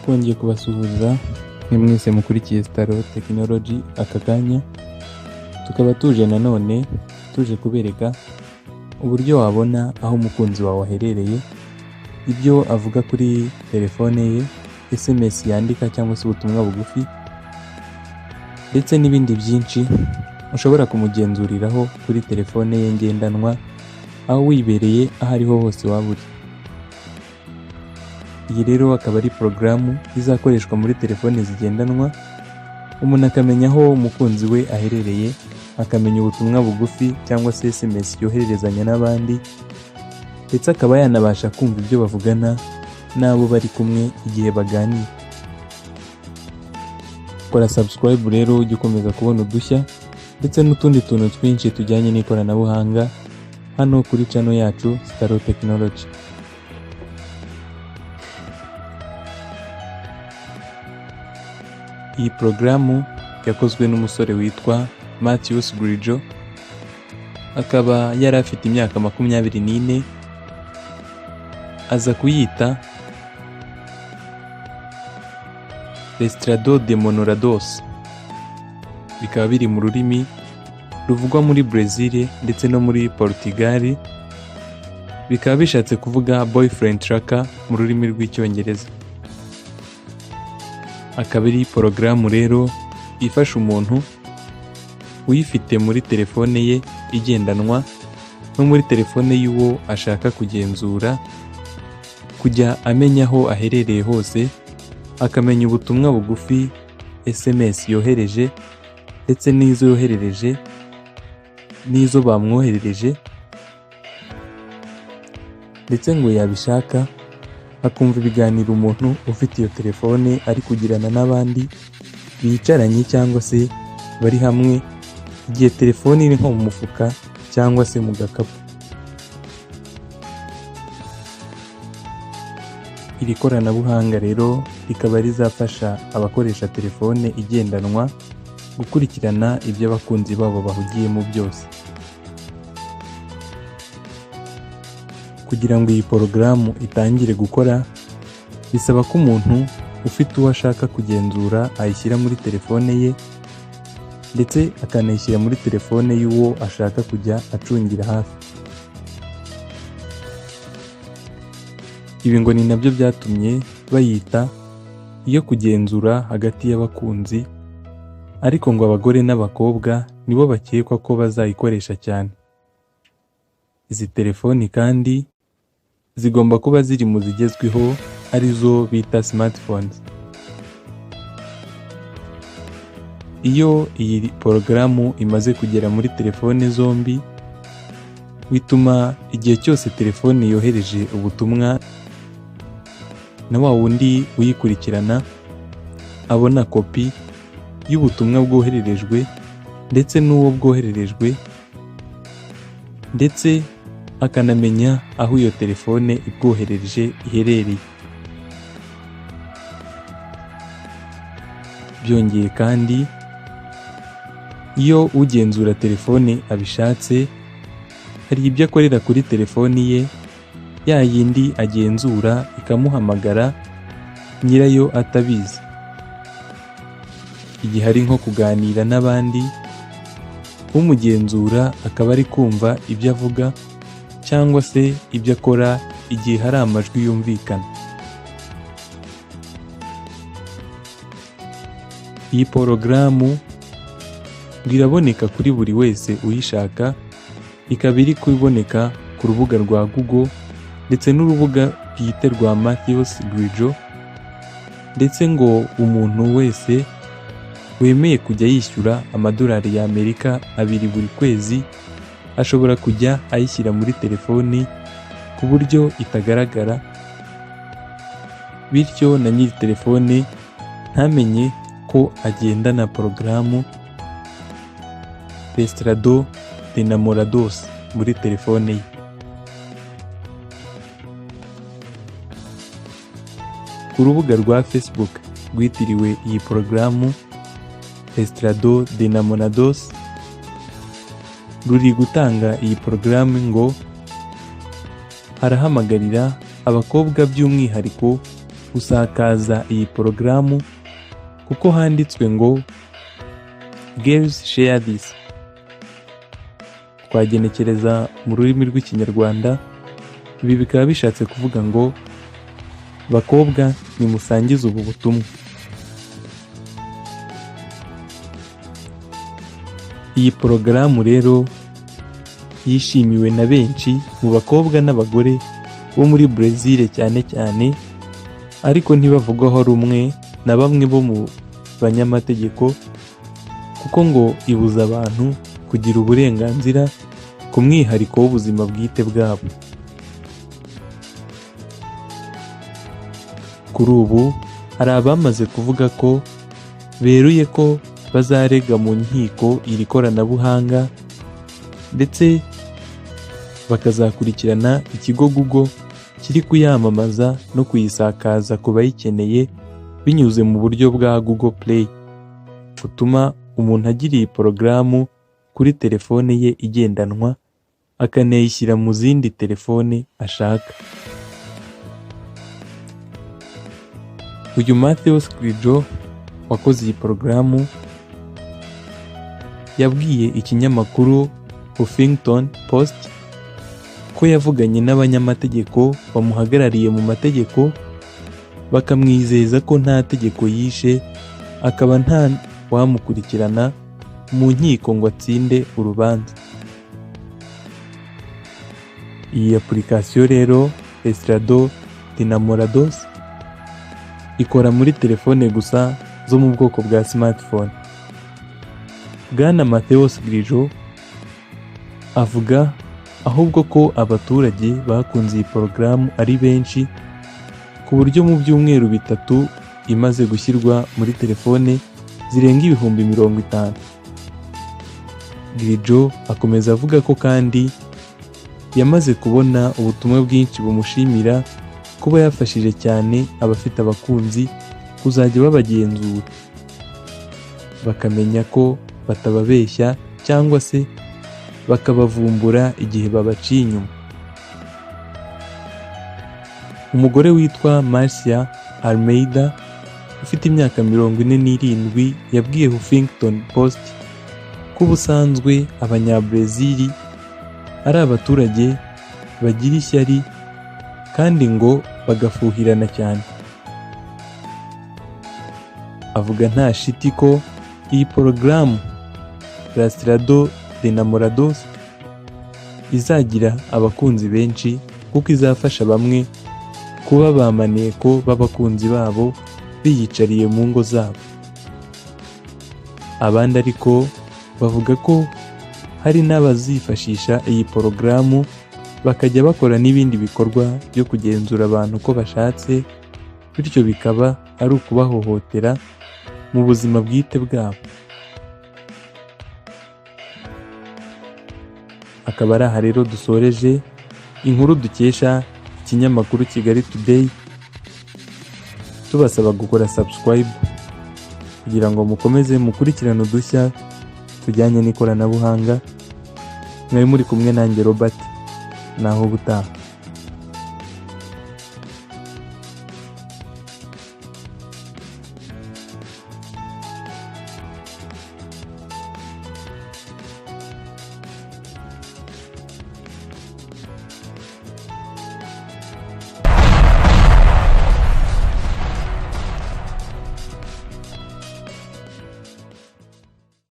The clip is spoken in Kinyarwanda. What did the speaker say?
twongeye kubasuhuza mwe mwese mukurikiye Staro Technology. Aka kanya tukaba tuje nanone tuje kubereka uburyo wabona aho umukunzi wawe aherereye, ibyo avuga kuri telefone ye, SMS yandika cyangwa se ubutumwa bugufi, ndetse n'ibindi byinshi ushobora kumugenzuriraho kuri telefone ye ngendanwa, aho wibereye aho ariho hose waba uri. Iyi rero akaba ari porogaramu izakoreshwa muri telefone zigendanwa, umuntu akamenya aho umukunzi we aherereye, akamenya ubutumwa bugufi cyangwa se SMS yohererezanya n'abandi, ndetse akaba yanabasha kumva ibyo bavugana n'abo bari kumwe igihe baganira. Kora subscribe rero ujye ukomeza kubona udushya ndetse n'utundi tuntu twinshi tujyanye n'ikoranabuhanga hano kuri channel yacu Staro Technology. Iyi porogaramu yakozwe n'umusore witwa Matthews Grijo, akaba yari afite imyaka 24, aza kuyita Estrado de Monorados. Bikaba biri mu rurimi ruvugwa muri Brazil ndetse no muri Portugal, bikaba bishatse kuvuga boyfriend tracker mu rurimi rw'icyongereza. Akaba ari porogaramu rero ifasha umuntu uyifite muri telefone ye igendanwa no muri telefone y'uwo ashaka kugenzura, kujya amenya aho aherereye hose, akamenya ubutumwa bugufi, SMS yohereje ndetse n'izo yoherereje n'izo bamwoherereje, ndetse ngo yabishaka akumva ibiganiro umuntu ufite iyo telefone ari kugirana n'abandi bicaranye cyangwa se bari hamwe, igihe telefone iri nko mu mufuka cyangwa se mu gakapu. Iri koranabuhanga rero rikaba rizafasha abakoresha telefone igendanwa gukurikirana ibyo abakunzi babo bahugiyemo byose. Kugira ngo iyi porogaramu itangire gukora, bisaba ko umuntu ufite uwo ashaka kugenzura ayishyira muri telefone ye, ndetse akanayishyira muri telefone y'uwo ashaka kujya acungira hafi. Ibi ngo ni nabyo byatumye bayita iyo kugenzura hagati y'abakunzi, ariko ngo abagore n'abakobwa nibo bakekwa ko bazayikoresha cyane. Izi telefoni kandi zigomba kuba ziri mu zigezweho arizo bita smartphones. Iyo iyi porogaramu imaze kugera muri telefone zombi, bituma igihe cyose telefone yohereje ubutumwa na wa wundi uyikurikirana abona kopi y'ubutumwa bwohererejwe ndetse n'uwo bwohererejwe, ndetse akanamenya aho iyo telefone ibwoherereje iherereye. Byongeye kandi, iyo ugenzura telefone abishatse, hari ibyo akorera kuri telefoni ye, ya yindi agenzura ikamuhamagara nyirayo atabizi. Igihe ari nko kuganira n'abandi, umugenzura akaba ari kumva ibyo avuga cyangwa se ibyo akora igihe hari amajwi yumvikana. Iyi porogaramu iraboneka kuri buri wese uyishaka, ikaba iri kuboneka ku rubuga rwa Google ndetse n'urubuga bwite rwa Matthews Grijo, ndetse ngo umuntu wese wemeye kujya yishyura amadolari y'Amerika 2 buri kwezi ashobora kujya ayishyira muri telefoni ku buryo itagaragara, bityo na nyiri telefone ntamenye ko agendana porogaramu Estrado de Monorados muri telefone ye. Ku rubuga rwa Facebook rwitiriwe iyi porogaramu Estrado de Monorados, ruri gutanga iyi porogaramu ngo harahamagarira abakobwa by'umwihariko gusakaza iyi porogaramu kuko handitswe ngo girls share this. Twagenekereza mu rurimi rw'ikinyarwanda, ibi bikaba bishatse kuvuga ngo bakobwa nimusangize ubu butumwa. Iyi porogaramu rero yishimiwe na benshi mu bakobwa n'abagore bo muri Brazil cyane cyane, ariko ntibavugwaho rumwe na bamwe bo mu banyamategeko kuko ngo ibuza abantu kugira uburenganzira ku mwihariko w'ubuzima bwite bwabo. Kuri ubu hari abamaze kuvuga ko beruye ko bazarega mu nkiko iri koranabuhanga ndetse bakazakurikirana ikigo Google kiri kuyamamaza no kuyisakaza ku bayikeneye binyuze mu buryo bwa Google Play, butuma umuntu agira iyi porogaramu kuri telefone ye igendanwa akanayishyira mu zindi telefone ashaka. Uyu Matthew Skrijo wakoze iyi porogaramu yabwiye ikinyamakuru Huffington Post ko yavuganye n'abanyamategeko bamuhagarariye mu mategeko bakamwizeza ko nta tegeko yishe, akaba nta wamukurikirana mu nkiko ngo atsinde urubanza. Iyi application rero Estrado de Namorados ikora muri telefone gusa zo mu bwoko bwa smartphone. Bwana Matthew Skrijo avuga ahubwo ko abaturage bakunze iyi porogaramu ari benshi ku buryo mu byumweru bitatu imaze gushyirwa muri telefone zirenga 50,000. Skrijo akomeza avuga ko kandi yamaze kubona ubutumwa bwinshi bumushimira kuba yafashije cyane abafite abakunzi kuzajya babagenzura bakamenya ko batababeshya cyangwa se bakabavumbura igihe babaciye inyuma. Umugore witwa Marcia Almeida ufite imyaka 47 yabwiye Huffington Post ko ubusanzwe Abanyabrazil ari abaturage bagira ishyari kandi ngo bagafuhirana cyane. Avuga nta shiti ko iyi porogaramu Estrado de Namorados izagira abakunzi benshi kuko izafasha bamwe kuba bamaneko b'abakunzi babo biyicariye mu ngo zabo. Abandi ariko bavuga ko hari n'abazifashisha iyi porogaramu bakajya bakora n'ibindi bikorwa byo kugenzura abantu ko bashatse, bityo bikaba ari ukubahohotera mu buzima bwite bwabo. Akaba ari aha rero dusoreje inkuru dukesha ikinyamakuru Kigali Today, tubasaba gukora subscribe kugira ngo mukomeze mukurikirane udushya tujyanye n'ikoranabuhanga. Mwari muri kumwe nanjye Robert, naho ubutaha.